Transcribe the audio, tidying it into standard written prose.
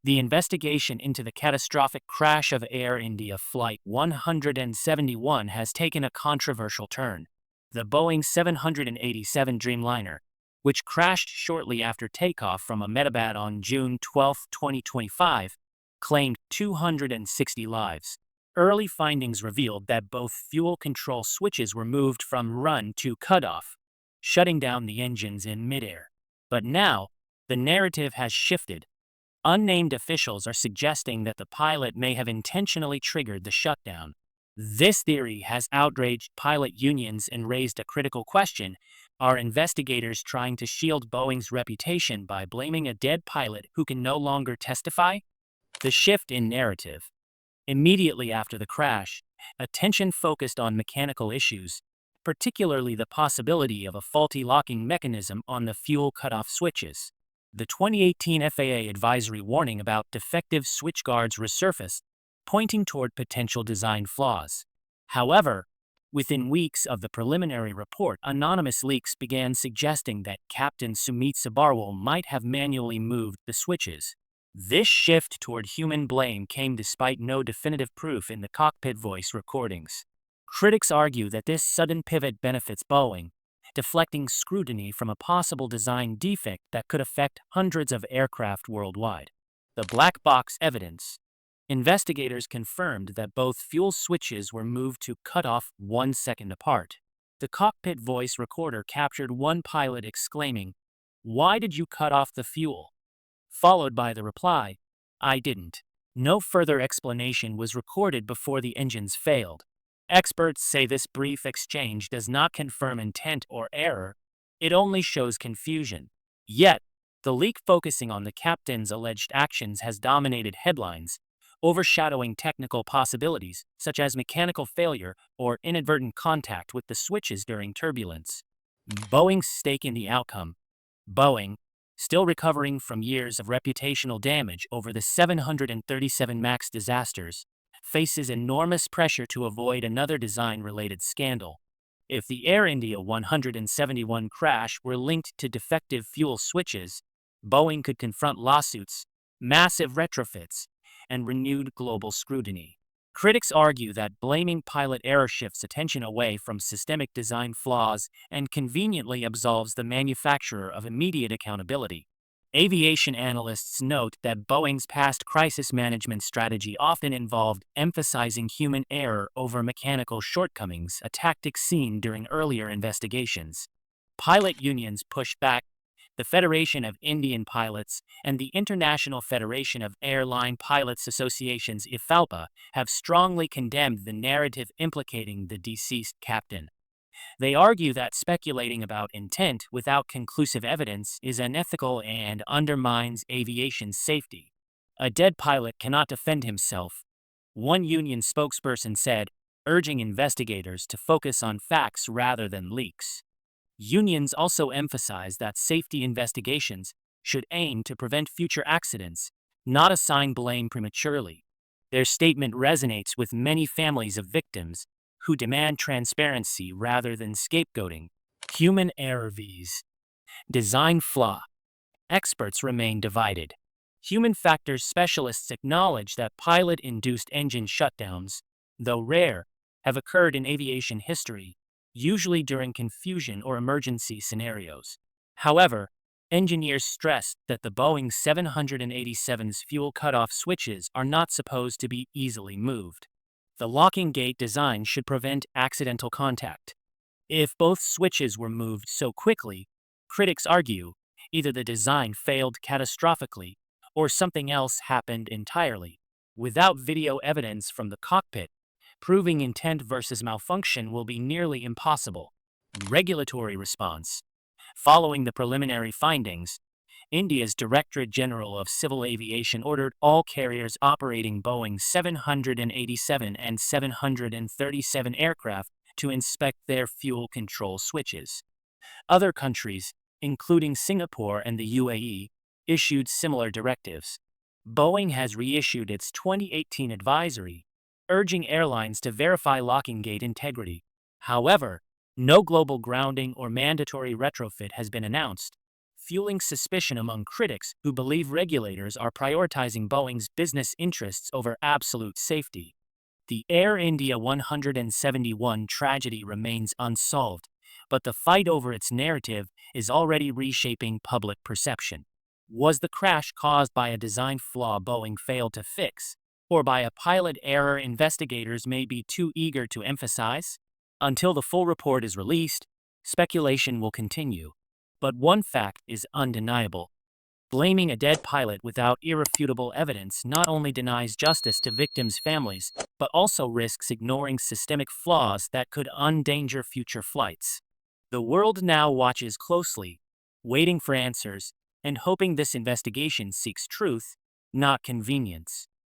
The investigation into the catastrophic crash of Air India Flight 171 has taken a controversial turn. The Boeing 787 Dreamliner, which crashed shortly after takeoff from Ahmedabad on June 12, 2025, claimed 260 lives. Early findings revealed that both fuel control switches were moved from run to cutoff, shutting down the engines in midair. But now, the narrative has shifted. Unnamed officials are suggesting that the pilot may have intentionally triggered the shutdown. This theory has outraged pilot unions and raised a critical question: are investigators trying to shield Boeing's reputation by blaming a dead pilot who can no longer testify? The shift in narrative. Immediately after the crash, attention focused on mechanical issues, particularly the possibility of a faulty locking mechanism on the fuel cutoff switches. The 2018 FAA advisory warning about defective switch guards resurfaced, pointing toward potential design flaws. However, within weeks of the preliminary report, anonymous leaks began suggesting that Captain Sumit Sabharwal might have manually moved the switches. This shift toward human blame came despite no definitive proof in the cockpit voice recordings. Critics argue that this sudden pivot benefits Boeing, deflecting scrutiny from a possible design defect that could affect hundreds of aircraft worldwide. The black box evidence. Investigators confirmed that both fuel switches were moved to cut off 1 second apart. The cockpit voice recorder captured one pilot exclaiming, "Why did you cut off the fuel?" followed by the reply, "I didn't." No further explanation was recorded before the engines failed. Experts say this brief exchange does not confirm intent or error, it only shows confusion. Yet, the leak focusing on the captain's alleged actions has dominated headlines, overshadowing technical possibilities such as mechanical failure or inadvertent contact with the switches during turbulence. Boeing's stake in the outcome. Boeing, still recovering from years of reputational damage over the 737 MAX disasters, faces enormous pressure to avoid another design-related scandal. If the Air India 171 crash were linked to defective fuel switches, Boeing could confront lawsuits, massive retrofits, and renewed global scrutiny. Critics argue that blaming pilot error shifts attention away from systemic design flaws and conveniently absolves the manufacturer of immediate accountability. Aviation analysts note that Boeing's past crisis management strategy often involved emphasizing human error over mechanical shortcomings, a tactic seen during earlier investigations. Pilot unions pushed back. The Federation of Indian Pilots and the International Federation of Airline Pilots Associations (IFALPA) have strongly condemned the narrative implicating the deceased captain. They argue that speculating about intent without conclusive evidence is unethical and undermines aviation safety. A dead pilot cannot defend himself, one union spokesperson said, urging investigators to focus on facts rather than leaks. Unions also emphasize that safety investigations should aim to prevent future accidents, not assign blame prematurely. Their statement resonates with many families of victims who demand transparency rather than scapegoating. Human error vs. design flaw. Experts remain divided. Human factors specialists acknowledge that pilot-induced engine shutdowns, though rare, have occurred in aviation history, usually during confusion or emergency scenarios. However, engineers stressed that the Boeing 787's fuel cutoff switches are not supposed to be easily moved. The locking gate design should prevent accidental contact. If both switches were moved so quickly, critics argue, either the design failed catastrophically or something else happened entirely. Without video evidence from the cockpit, proving intent versus malfunction will be nearly impossible. Regulatory response. Following the preliminary findings, India's Directorate General of Civil Aviation ordered all carriers operating Boeing 787 and 737 aircraft to inspect their fuel control switches. Other countries, including Singapore and the UAE, issued similar directives. Boeing has reissued its 2018 advisory, urging airlines to verify locking gate integrity. However, no global grounding or mandatory retrofit has been announced. fueling suspicion among critics who believe regulators are prioritizing Boeing's business interests over absolute safety. The Air India 171 tragedy remains unsolved, but the fight over its narrative is already reshaping public perception. Was the crash caused by a design flaw Boeing failed to fix, or by a pilot error investigators may be too eager to emphasize? Until the full report is released, speculation will continue. But one fact is undeniable. Blaming a dead pilot without irrefutable evidence not only denies justice to victims' families, but also risks ignoring systemic flaws that could endanger future flights. The world now watches closely, waiting for answers and hoping this investigation seeks truth, not convenience.